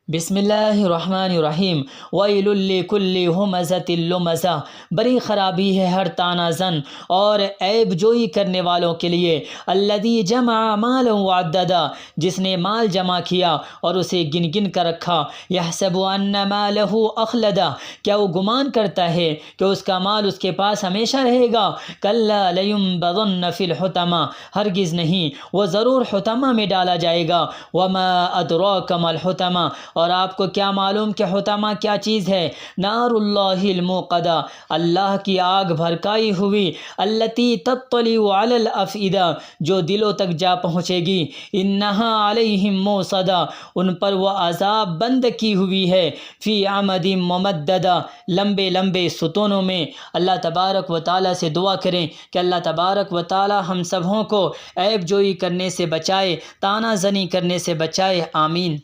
बिस्मिल्लाहिर्रहमानिर्रहीम। वैलुल लिकुल्लि हुमज़तिल लुमज़ा। बड़ी ख़राबी है हर तानाज़न और ऐब जोई करने वालों के लिए। अल्लज़ी जमा मालन वअद्ददा, जिसने माल जमा किया और उसे गिन गिन कर रखा। यहसबु अन्न मालहु अख़लदा, क्या वो गुमान करता है कि उसका माल उसके पास हमेशा रहेगा। कल्ला लयुंबज़न्न फ़िल हुतमा, हरगिज़ नहीं, वो ज़रूर हुतमा में डाला जाएगा। वमा अदराका मल हुतमा, और आपको क्या मालूम कि हुतमा क्या चीज़ है। नारुल्लाहिल मुक़दा, अल्लाह की आग भड़काई हुई। अल्लती तत्तलिउ अलल अफ़इदा, जो दिलों तक जा पहुँचेगी। इन्नहा अलैहिम मौसदा, उन पर वह अज़ाब बंद की हुई है। फ़ी अमदिम मुमद्ददा, लंबे लंबे सुतूनों में। अल्लाह तबारक व तआला से दुआ करें कि अल्लाह तबारक व तआला हम सबों को ऐब जोई करने से बचाए, ताना ज़नी करने से बचाए। आमीन।